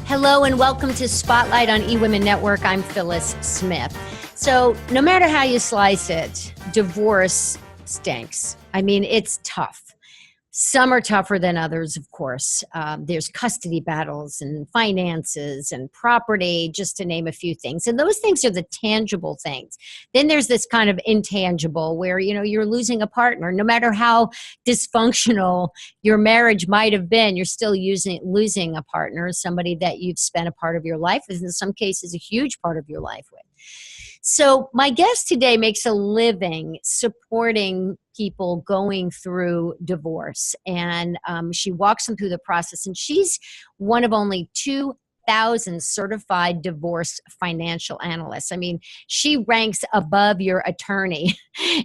Hello and welcome to Spotlight on eWomen Network. I'm Phyllis Smith. So no matter how you slice it, divorce stinks. I mean, it's tough. Some are tougher than others, of course. There's custody battles and finances and property, just to name a few things. And those things are the tangible things. Then there's this kind of intangible where, you're losing a partner. No matter how dysfunctional your marriage might have been, you're still losing a partner, somebody that you've spent a part of your life with, in some cases, a huge part of your life with. So my guest today makes a living supporting people going through divorce, and she walks them through the process, and she's one of only 2,000 certified divorce financial analysts. I mean, she ranks above your attorney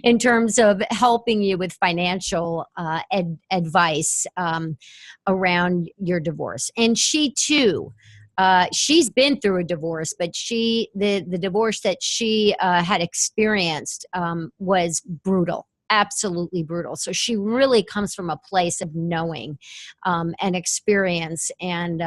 in terms of helping you with financial advice around your divorce. And she too, she's been through a divorce, but the divorce that she had experienced was brutal. Absolutely brutal. So she really comes from a place of knowing and experience, and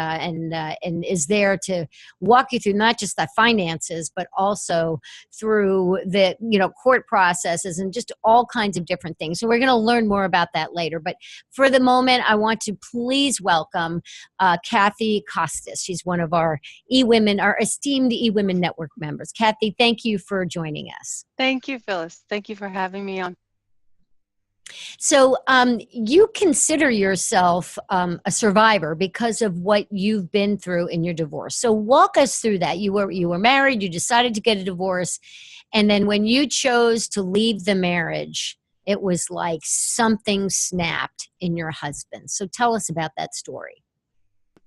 is there to walk you through not just the finances, but also through the court processes and just all kinds of different things. So we're going to learn more about that later. But for the moment, I want to please welcome Kathy Costas. She's one of our our esteemed eWomen Network members. Kathy, thank you for joining us. Thank you, Phyllis. Thank you for having me on. So you consider yourself a survivor because of what you've been through in your divorce. So walk us through that. You were married, you decided to get a divorce, and then when you chose to leave the marriage, it was like something snapped in your husband. So tell us about that story.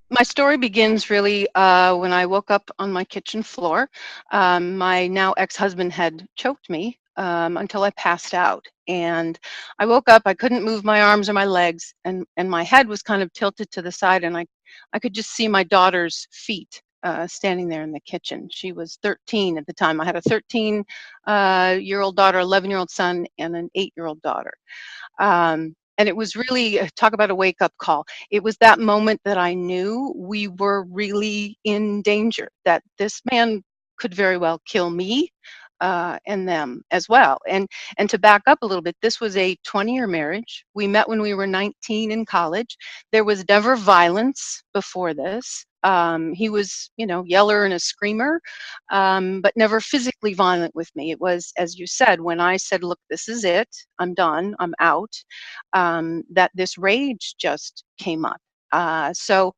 My story begins really when I woke up on my kitchen floor. My now ex-husband had choked me until I passed out. And I woke up, I couldn't move my arms or my legs, and my head was kind of tilted to the side, and I could just see my daughter's feet standing there in the kitchen. She was 13 at the time. I had a 13-year-old daughter, 11-year-old son, and an 8-year-old daughter. And it was really, talk about a wake-up call. It was that moment that I knew we were really in danger, that this man could very well kill me and them as well. And to back up a little bit, this was a 20-year marriage. We met when we were 19 in college. There was never violence before this. He was, yeller and a screamer, but never physically violent with me. It was, as you said, when I said, look, this is it, I'm done, I'm out, that this rage just came up. So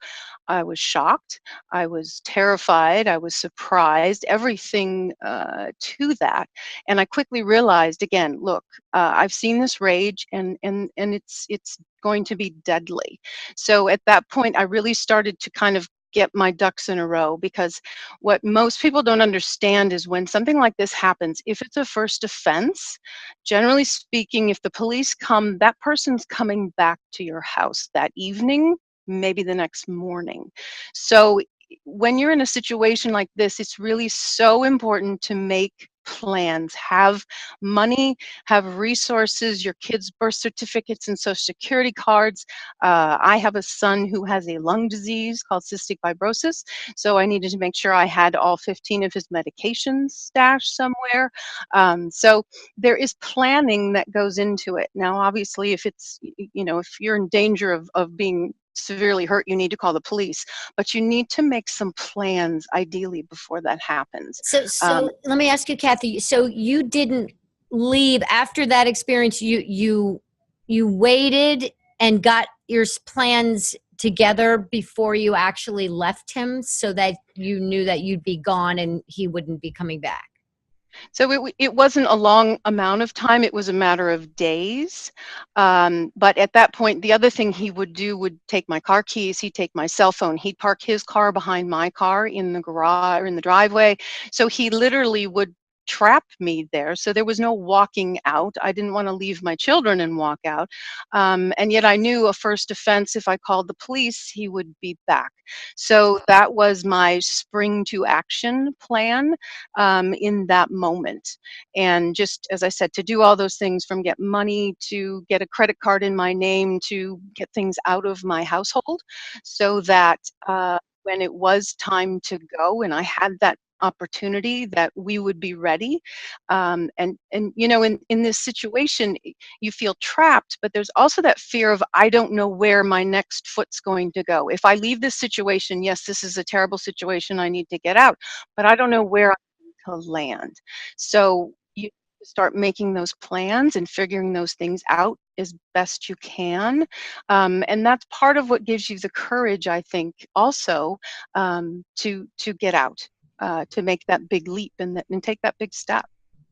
I was shocked, I was terrified, I was surprised, everything to that. And I quickly realized, again, look, I've seen this rage, and it's going to be deadly. So at that point, I really started to kind of get my ducks in a row, because what most people don't understand is when something like this happens, if it's a first offense, generally speaking, if the police come, that person's coming back to your house that evening, maybe the next morning. So when you're in a situation like this, it's really so important to make plans, have money, have resources, your kids' birth certificates and social security cards. I have a son who has a lung disease called cystic fibrosis, so I needed to make sure I had all 15 of his medications stashed somewhere. So there is planning that goes into it. Now, obviously, if it's, if you're in danger of being severely hurt, you need to call the police, but you need to make some plans ideally before that happens. So let me ask you, Kathy, so you didn't leave after that experience, you waited and got your plans together before you actually left him, so that you knew that you'd be gone and he wouldn't be coming back? So it wasn't a long amount of time. It was a matter of days. But at that point, the other thing he would do would take my car keys. He'd take my cell phone. He'd park his car behind my car in the garage or in the driveway. So he literally would trap me there. So there was no walking out. I didn't want to leave my children and walk out. And yet I knew a first offense, if I called the police, he would be back. So that was my spring to action plan in that moment. And just as I said, to do all those things, from get money to get a credit card in my name to get things out of my household, so that when it was time to go and I had that opportunity, that we would be ready. And you know, in this situation, you feel trapped, but there's also that fear of, I don't know where my next foot's going to go. If I leave this situation, yes, this is a terrible situation, I need to get out, but I don't know where I'm going to land. So you start making those plans and figuring those things out as best you can. And that's part of what gives you the courage, I think, also, to get out, to make that big leap and take that big step.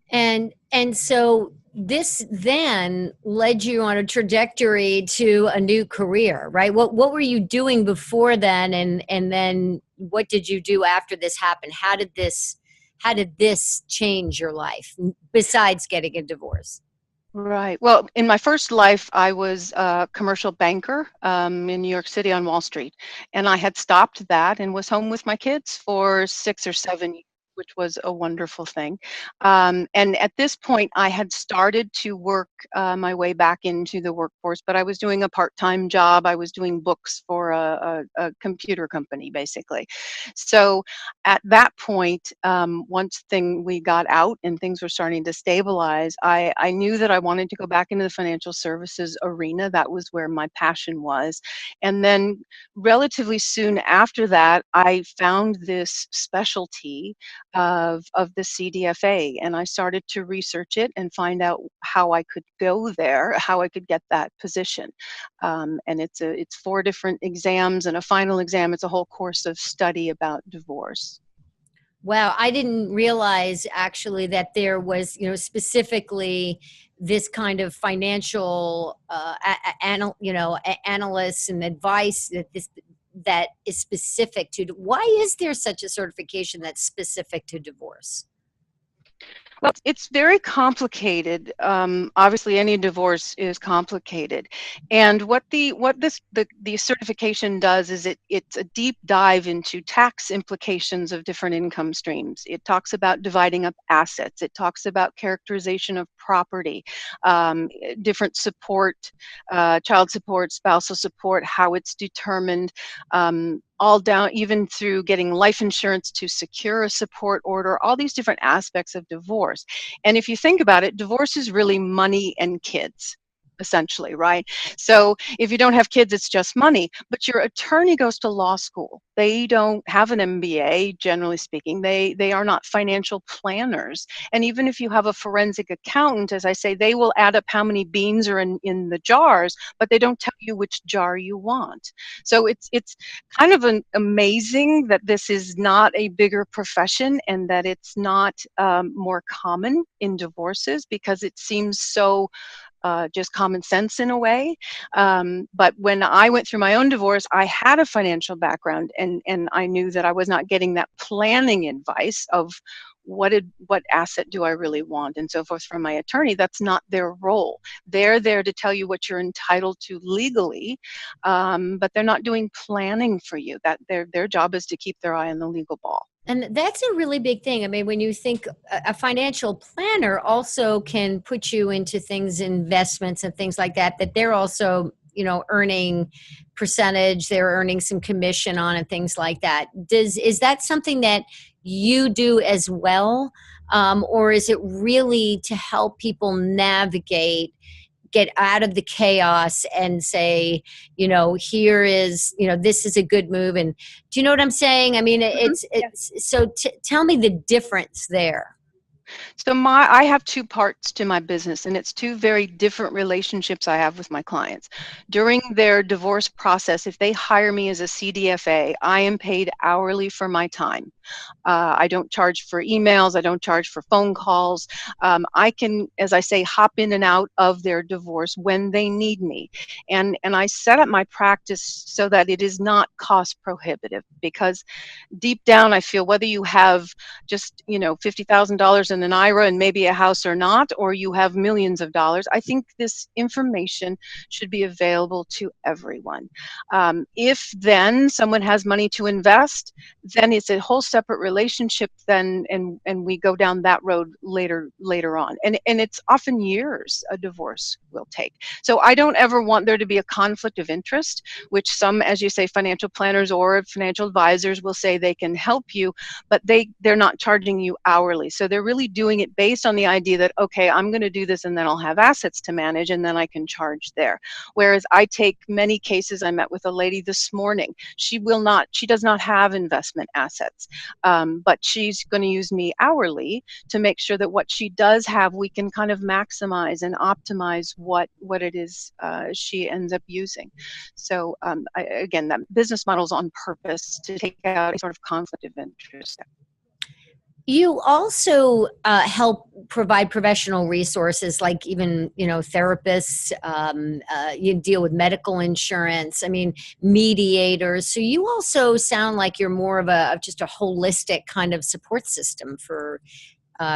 And so this then led you on a trajectory to a new career, right? What were you doing before then, and then what did you do after this happened? How did this change your life besides getting a divorce? Right. Well, in my first life, I was a commercial banker in New York City on Wall Street. And I had stopped that and was home with my kids for 6 or 7 years, which was a wonderful thing. And at this point, I had started to work my way back into the workforce, but I was doing a part-time job. I was doing books for a computer company, basically. So at that point, once we got out and things were starting to stabilize, I knew that I wanted to go back into the financial services arena. That was where my passion was. And then relatively soon after that, I found this specialty of the CDFA, and I started to research it and find out how I could go there, how I could get that position. And it's 4 different exams and a final exam. It's a whole course of study about divorce. Wow, I didn't realize actually that there was, specifically this kind of financial, analysts and advice that is specific to. Why is there such a certification that's specific to divorce? Well, it's very complicated. Obviously, any divorce is complicated, and the certification does is it's a deep dive into tax implications of different income streams. It talks about dividing up assets. It talks about characterization of property, different support, child support, spousal support, how it's determined. All down even through getting life insurance to secure a support order, all these different aspects of divorce. And if you think about it, divorce is really money and kids, essentially, right? So if you don't have kids, it's just money. But your attorney goes to law school. They don't have an MBA, generally speaking. They are not financial planners. And even if you have a forensic accountant, as I say, they will add up how many beans are in the jars, but they don't tell you which jar you want. So it's kind of amazing that this is not a bigger profession and that it's not more common in divorces, because it seems so just common sense in a way. But when I went through my own divorce, I had a financial background, and I knew that I was not getting that planning advice of what asset do I really want and so forth from my attorney. That's not their role. They're there to tell you what you're entitled to legally, but they're not doing planning for you. That their job is to keep their eye on the legal ball. And that's a really big thing. I mean, when you think a financial planner also can put you into things, investments and things like that, that they're also, earning percentage, they're earning some commission on and things like that. Is that something that you do as well? Or is it really to help people navigate, get out of the chaos and say, here is, this is a good move? And do you know what I'm saying? I mean, it's so tell me the difference there. So I have 2 parts to my business, and it's 2 very different relationships I have with my clients. During their divorce process, if they hire me as a CDFA, I am paid hourly for my time. I don't charge for emails. I don't charge for phone calls. I can, as I say, hop in and out of their divorce when they need me. And I set up my practice so that it is not cost prohibitive, because deep down I feel whether you have just $50,000 in on an IRA and maybe a house or not, or you have millions of dollars. I think this information should be available to everyone. If then someone has money to invest, then it's a whole separate relationship then, and we go down that road later on. And it's often years a divorce will take. So I don't ever want there to be a conflict of interest, which some, as you say, financial planners or financial advisors will say they can help you, but they're not charging you hourly. So they're really doing it based on the idea that, okay, I'm going to do this and then I'll have assets to manage and then I can charge there. Whereas I take many cases, I met with a lady this morning. She does not have investment assets, but she's going to use me hourly to make sure that what she does have, we can kind of maximize and optimize what it is she ends up using. So again, that business model is on purpose to take out a sort of conflict of interest. You also help provide professional resources, like even therapists. You deal with medical insurance. I mean, mediators. So you also sound like you're more of just a holistic kind of support system for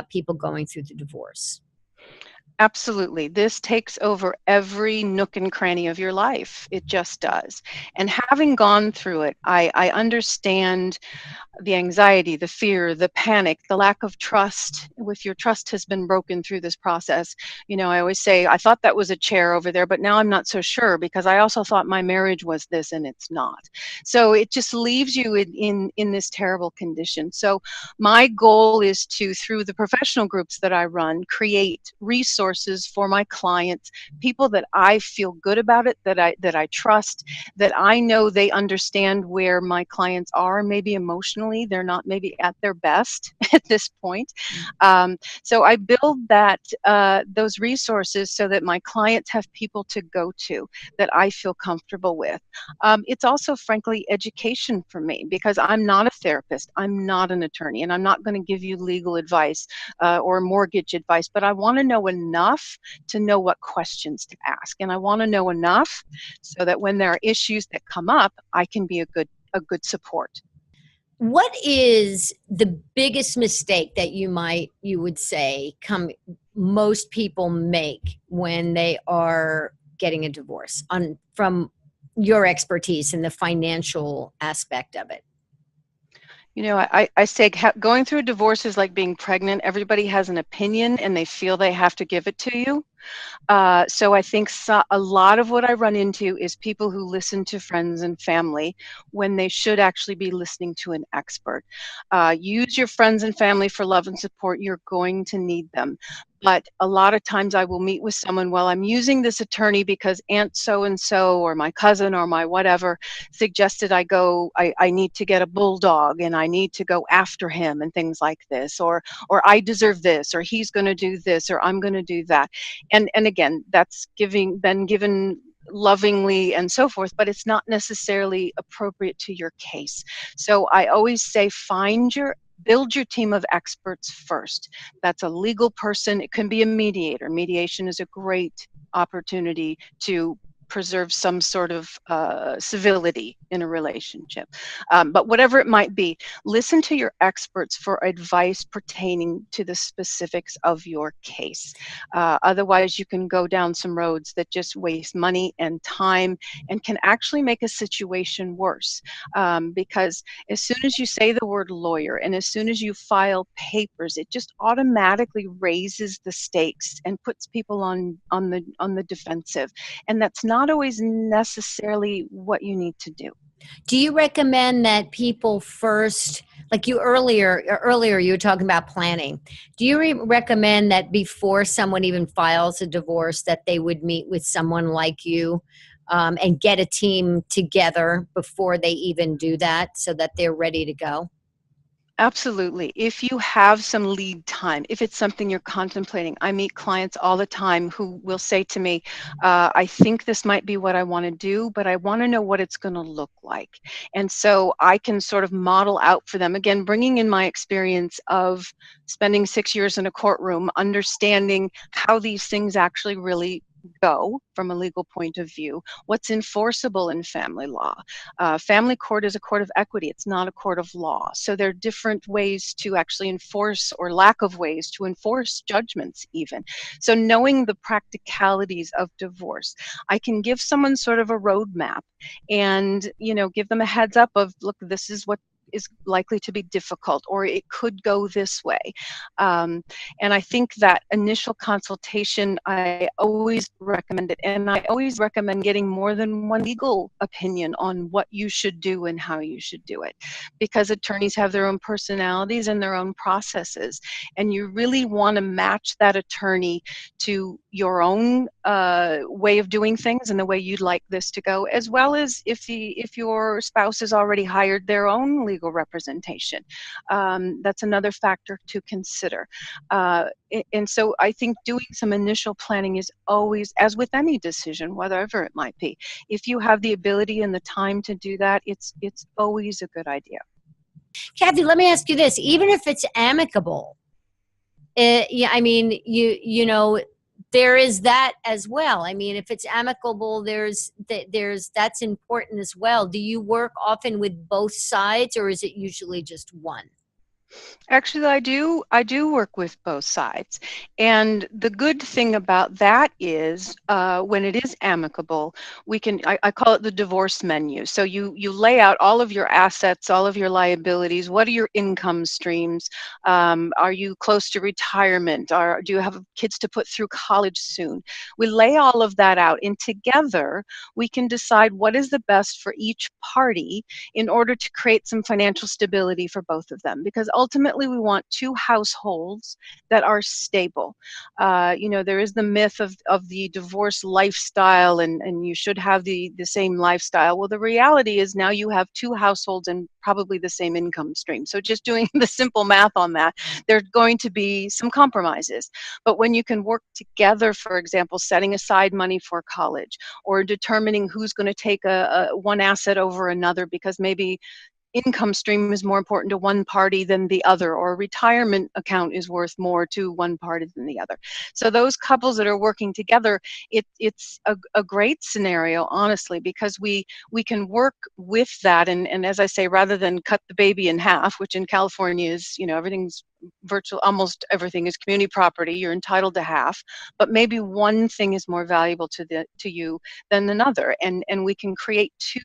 people going through the divorce. Absolutely. This takes over every nook and cranny of your life. It just does. And having gone through it, I understand the anxiety, the fear, the panic, the lack of trust. If your trust has been broken through this process, I always say, I thought that was a chair over there, but now I'm not so sure because I also thought my marriage was this and it's not. So it just leaves you in this terrible condition. So my goal is to, through the professional groups that I run, create resources for my clients, people that I feel good about it, that I trust, that I know they understand where my clients are, maybe emotionally. They're not maybe at their best at this point. So I build those resources so that my clients have people to go to that I feel comfortable with. It's also, frankly, education for me because I'm not a therapist. I'm not an attorney, and I'm not going to give you legal advice or mortgage advice, but I want to know enough to know what questions to ask. And I want to know enough so that when there are issues that come up, I can be a good support. What is the biggest mistake that you would say most people make when they are getting a divorce from your expertise in the financial aspect of it? I say going through a divorce is like being pregnant. Everybody has an opinion and they feel they have to give it to you. So I think a lot of what I run into is people who listen to friends and family when they should actually be listening to an expert. Use your friends and family for love and support. You're going to need them. But a lot of times I will meet with someone, well, I'm using this attorney because Aunt so-and-so or my cousin or my whatever suggested I need to get a bulldog and I need to go after him and things like this, or I deserve this, or he's going to do this, or I'm going to do that. And again, that's been given lovingly and so forth, but it's not necessarily appropriate to your case. So I always say build your team of experts first. That's a legal person. It can be a mediator. Mediation is a great opportunity to preserve some sort of civility in a relationship. But whatever it might be, listen to your experts for advice pertaining to the specifics of your case. Otherwise, you can go down some roads that just waste money and time and can actually make a situation worse. Because as soon as you say the word lawyer and as soon as you file papers, it just automatically raises the stakes and puts people on the defensive. And that's not always necessarily what you need to do. Do you recommend that people first, like earlier you were talking about planning. Do you recommend that before someone even files a divorce that they would meet with someone like you and get a team together before they even do that so that they're ready to go? Absolutely. If you have some lead time, if it's something you're contemplating, I meet clients all the time who will say to me, I think this might be what I want to do, but I want to know what it's going to look like. And so I can sort of model out for them, again, bringing in my experience of spending 6 years in a courtroom, understanding how these things actually really go from a legal point of view, what's enforceable in family law. Family court is a court of equity, it's not a court of law. So there are different ways to actually enforce, or lack of ways to enforce judgments even. So knowing the practicalities of divorce, I can give someone sort of a roadmap and, give them a heads up of, look, this is what is likely to be difficult, or it could go this way. And I think that initial consultation, I always recommend it. And I always recommend getting more than one legal opinion on what you should do and how you should do it. Because attorneys have their own personalities and their own processes. And you really want to match that attorney to your own way of doing things and the way you'd like this to go, as well as if your spouse has already hired their own legal representation. That's another factor to consider. And so I think doing some initial planning is always, as with any decision, whatever it might be, if you have the ability and the time to do that, it's always a good idea. Kathy, let me ask you this. Even if it's amicable, yeah, I mean, you know, there is that as well. I mean, if it's amicable, there's that's important as well. Do you work often with both sides, or is it usually just one? Actually, I do work with both sides. And the good thing about that is when it is amicable, I call it the divorce menu. So you lay out all of your assets, all of your liabilities. What are your income streams? Are you close to retirement? Do you have kids to put through college soon? We lay all of that out, and together we can decide what is the best for each party in order to create some financial stability for both of them. Because ultimately, we want two households that are stable. There is the myth of the divorce lifestyle, and you should have the same lifestyle. Well, the reality is now you have two households and probably the same income stream. So just doing the simple math on that, there are going to be some compromises. But when you can work together, for example, setting aside money for college, or determining who's going to take one asset over another because maybe income stream is more important to one party than the other, or a retirement account is worth more to one party than the other. So those couples that are working together, it's a great scenario, honestly, because we can work with that. And as I say, rather than cut the baby in half, which in California is, everything's almost everything is community property, you're entitled to half, but maybe one thing is more valuable to you than another, and we can create two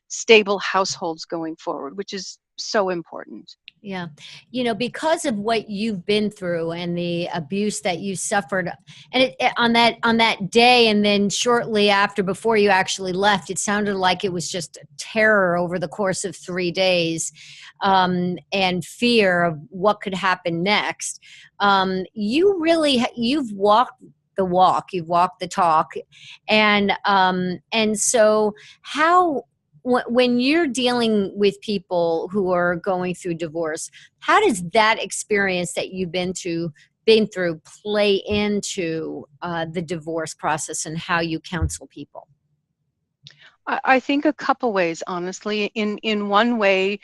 stable households going forward, which is so important. Yeah. Because of what you've been through and the abuse that you suffered, and on that day, and then shortly after, before you actually left, it sounded like it was just terror over the course of 3 days, and fear of what could happen next. You've walked the walk, you've walked the talk, and so how, when you're dealing with people who are going through divorce, how does that experience that you've been through play into the divorce process and how you counsel people? I think a couple ways, honestly. In one way,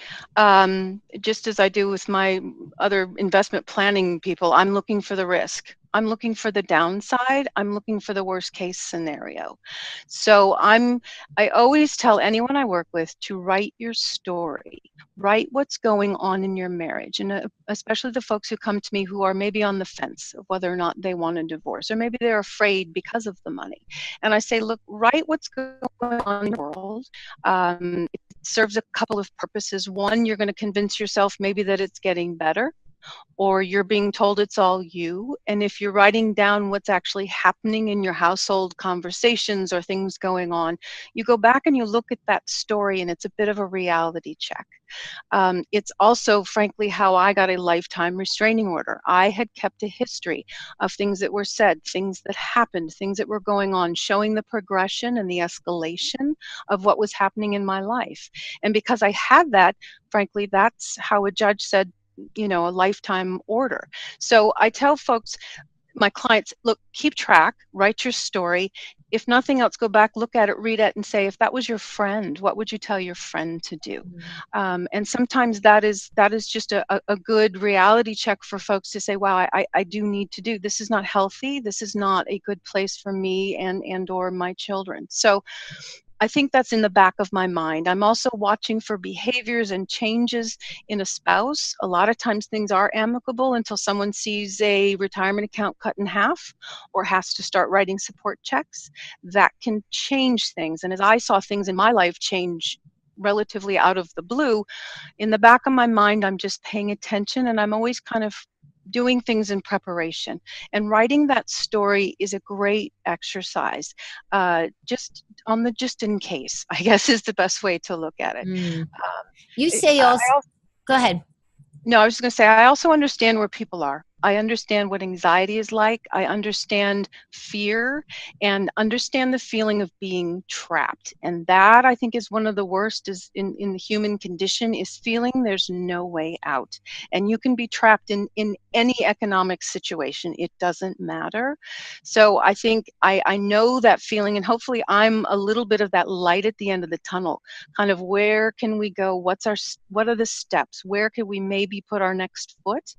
just as I do with my other investment planning people, I'm looking for the risk. I'm looking for the downside. I'm looking for the worst case scenario. So I always tell anyone I work with to write your story. Write what's going on in your marriage, and especially the folks who come to me who are maybe on the fence of whether or not they want a divorce, or maybe they're afraid because of the money. And I say, look, write what's going on in the world. It serves a couple of purposes. One, you're going to convince yourself maybe that it's getting better, or you're being told it's all you. And if you're writing down what's actually happening in your household conversations or things going on, you go back and you look at that story, and it's a bit of a reality check. It's also, frankly, how I got a lifetime restraining order. I had kept a history of things that were said, things that happened, things that were going on, showing the progression and the escalation of what was happening in my life. And because I had that, frankly, that's how a judge said, a lifetime order. So I tell folks, my clients, look, keep track, write your story, if nothing else, go back, look at it, read it, and say, if that was your friend, what would you tell your friend to do? And sometimes that is just a good reality check for folks to say, wow, I do need to do this. Is not healthy. This is not a good place for me and or my children. So I think that's in the back of my mind. I'm also watching for behaviors and changes in a spouse. A lot of times things are amicable until someone sees a retirement account cut in half or has to start writing support checks. That can change things. And as I saw things in my life change relatively out of the blue, in the back of my mind, I'm just paying attention, and I'm always kind of doing things in preparation. And writing that story is a great exercise. Just in case, I guess, is the best way to look at it. Mm. Um, You I say I also, go ahead. No, I was just going to say, I also understand where people are. I understand what anxiety is like. I understand fear and understand the feeling of being trapped. And that, I think, is one of the worst is in the human condition, is feeling there's no way out. And you can be trapped in any economic situation. It doesn't matter. So I think I know that feeling, and hopefully I'm a little bit of that light at the end of the tunnel. Kind of, where can we go? What are the steps? Where can we maybe put our next foot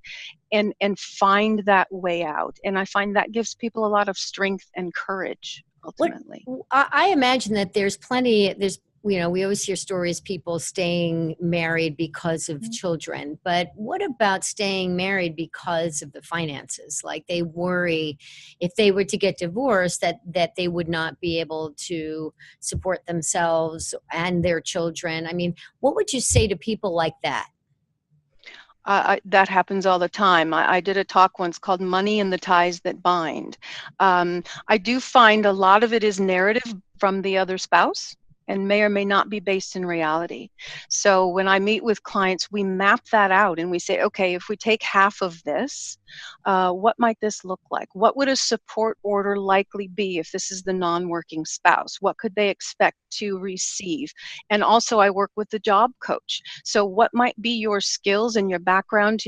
and find that way out? And I find that gives people a lot of strength and courage What ultimately. I imagine that there's plenty, there's, we always hear stories people staying married because of children, but what about staying married because of the finances? Like they worry if they were to get divorced that they would not be able to support themselves and their children. I mean, what would you say to people like that? That happens all the time. I did a talk once called Money and the Ties That Bind. I do find a lot of it is narrative from the other spouse and may or may not be based in reality. So when I meet with clients, we map that out and we say, okay, if we take half of this, what might this look like? What would a support order likely be if this is the non-working spouse? What could they expect to receive? And also I work with the job coach. So what might be your skills and your background?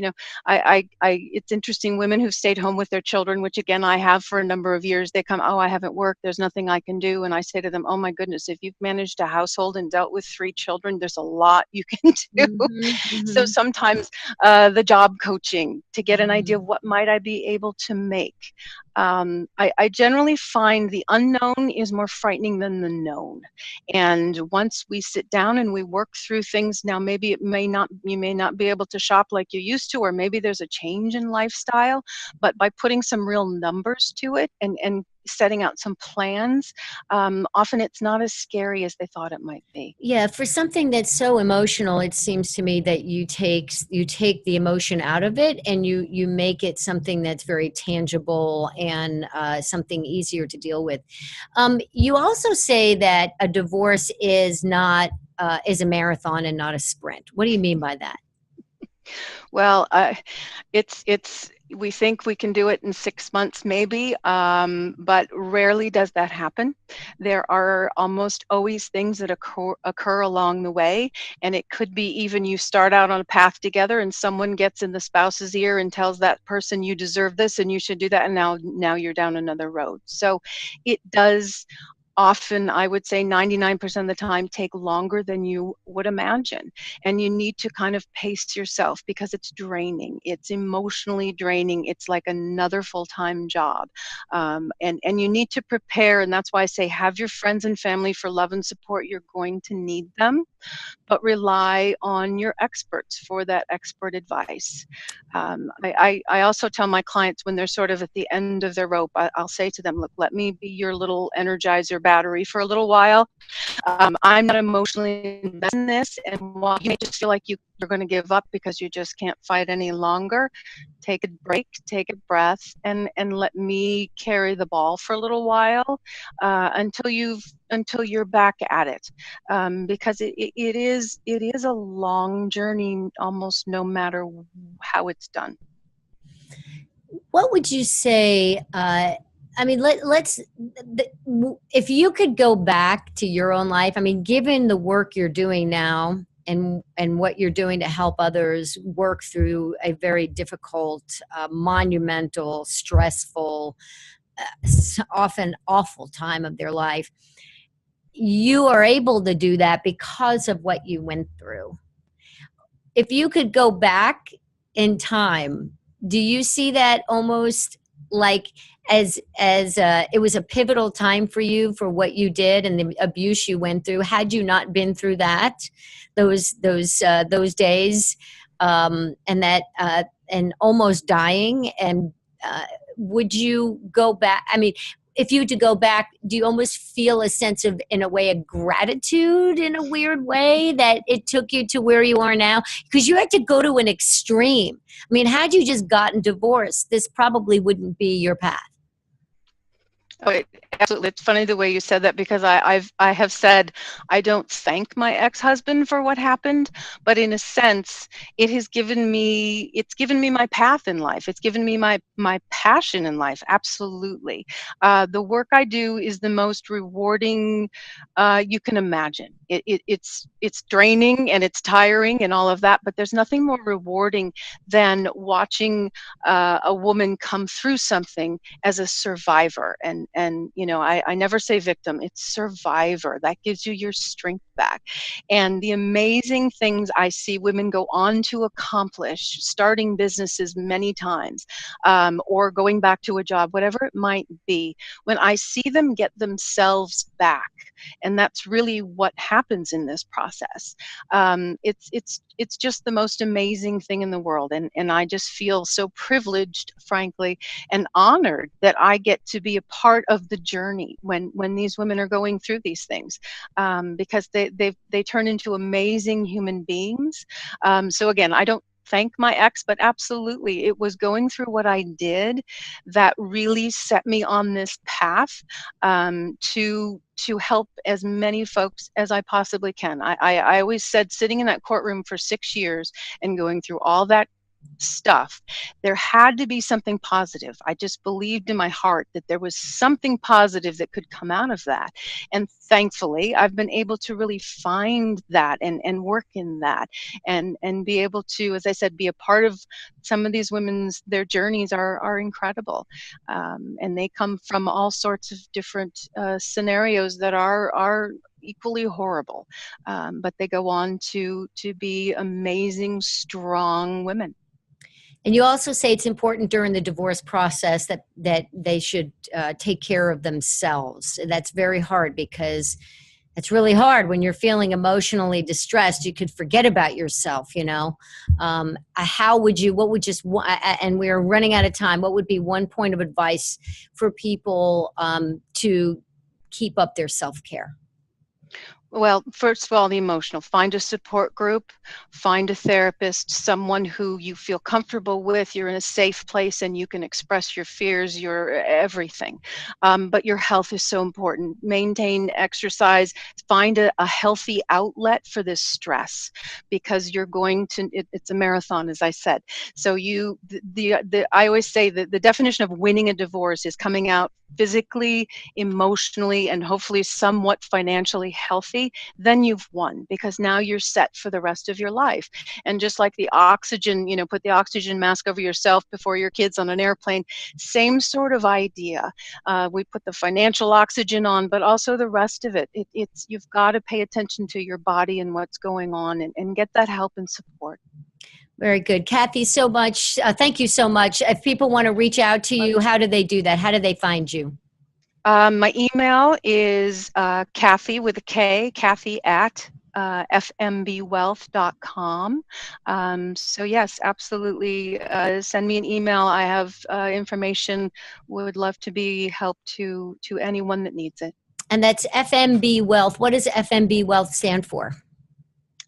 It's interesting, women who've stayed home with their children, which again, I have for a number of years, they come, oh, I haven't worked, there's nothing I can do. And I say to them, oh my goodness, if you've managed a household and dealt with 3 children, there's a lot you can do. Mhm, So mhm, sometimes the job coaching to get an idea of mhm. what might I be able to make. I generally find the unknown is more frightening than the known. And once we sit down and we work through things, now maybe you may not be able to shop like you used to, or maybe there's a change in lifestyle, but by putting some real numbers to it and setting out some plans, often it's not as scary as they thought it might be. Yeah, for something that's so emotional, it seems to me that you take the emotion out of it and you make it something that's very tangible and something easier to deal with. You also say that a divorce is a marathon and not a sprint. What do you mean by that? Well, it's we think we can do it in 6 months maybe, but rarely does that happen. There are almost always things that occur along the way, and it could be even you start out on a path together and someone gets in the spouse's ear and tells that person you deserve this and you should do that, and now you're down another road. So it does often, I would say 99% of the time, take longer than you would imagine. And you need to kind of pace yourself because it's draining. It's emotionally draining. It's like another full-time job. And you need to prepare. And that's why I say have your friends and family for love and support. You're going to need them, but rely on your experts for that expert advice. I also tell my clients when they're sort of at the end of their rope, I'll say to them, look, let me be your little energizer battery for a little while. I'm not emotionally invested in this, and while you may just feel like you're going to give up because you just can't fight any longer, take a break, take a breath, and let me carry the ball for a little while until you're back at it, because it is a long journey, almost no matter how it's done. What would you say? I mean, if you could go back to your own life, I mean, given the work you're doing now and what you're doing to help others work through a very difficult, monumental, stressful often awful time of their life. You are able to do that because of what you went through. If you could go back in time, do you see that almost like as it was a pivotal time for you for what you did and the abuse you went through? Had you not been through that, those days, and that and almost dying, and would you go back? I mean, if you had to go back, do you almost feel a sense of, in a way, a gratitude in a weird way that it took you to where you are now? Because you had to go to an extreme. I mean, had you just gotten divorced, this probably wouldn't be your path. Oh, absolutely. It's funny the way you said that, because I have said I don't thank my ex-husband for what happened, but in a sense, it's given me my path in life. It's given me my passion in life. Absolutely. The work I do is the most rewarding you can imagine. It's draining and it's tiring and all of that, but there's nothing more rewarding than watching a woman come through something as a survivor. And I never say victim, it's survivor. That gives you your strength back. And the amazing things I see women go on to accomplish, starting businesses many times, or going back to a job, whatever it might be, when I see them get themselves back. And that's really what happens in this process. It's just the most amazing thing in the world. And I just feel so privileged, frankly, and honored that I get to be a part of the journey when these women are going through these things, because they turn into amazing human beings. So again, I don't thank my ex, but absolutely, it was going through what I did that really set me on this path, to help as many folks as I possibly can. I always said, sitting in that courtroom for 6 years and going through all that stuff, there had to be something positive. I just believed in my heart that there was something positive that could come out of that. And thankfully, I've been able to really find that and work in that, and be able to, as I said, be a part of some of these women's, their journeys are incredible. And they come from all sorts of different scenarios that are equally horrible, but they go on to be amazing, strong women. And you also say it's important during the divorce process that they should take care of themselves. That's very hard, because it's really hard when you're feeling emotionally distressed. You could forget about yourself, what would just, and we're running out of time, what would be one point of advice for people to keep up their self-care? Well, first of all, the emotional. Find a support group, find a therapist, someone who you feel comfortable with, you're in a safe place and you can express your fears, your everything. But your health is so important. Maintain exercise, find a healthy outlet for this stress, because you're going to, it's a marathon, as I said. So I always say that the definition of winning a divorce is coming out physically, emotionally, and hopefully somewhat financially healthy. Then you've won, because now you're set for the rest of your life. And just like the oxygen, put the oxygen mask over yourself before your kids on an airplane, same sort of idea. We put the financial oxygen on, but also the rest of it. You've got to pay attention to your body and what's going on, and get that help and support. Very good. Kathy, so much. Thank you so much. If people want to reach out to you, how do they do that? How do they find you? My email is Kathy with a K, Kathy at fmbwealth.com. So yes, absolutely. Send me an email. I have information. Would love to be help to anyone that needs it. And that's FMB Wealth. What does FMB Wealth stand for?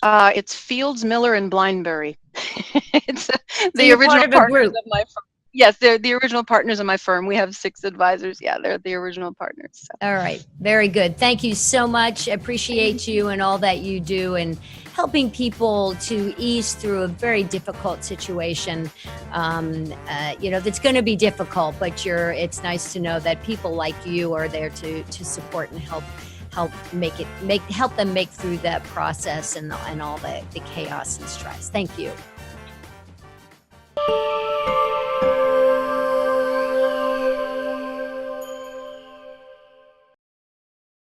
It's Fields, Miller, and Blindberry. It's the you're original part of a partners group. of my firm. Yes, they're the original partners of my firm. We have 6 advisors. Yeah, they're the original partners. So. All right. Very good. Thank you so much. Appreciate you and all that you do, and helping people to ease through a very difficult situation. That's going to be difficult, but it's nice to know that people like you are there to support and help them make through that process and all the chaos and stress. Thank you.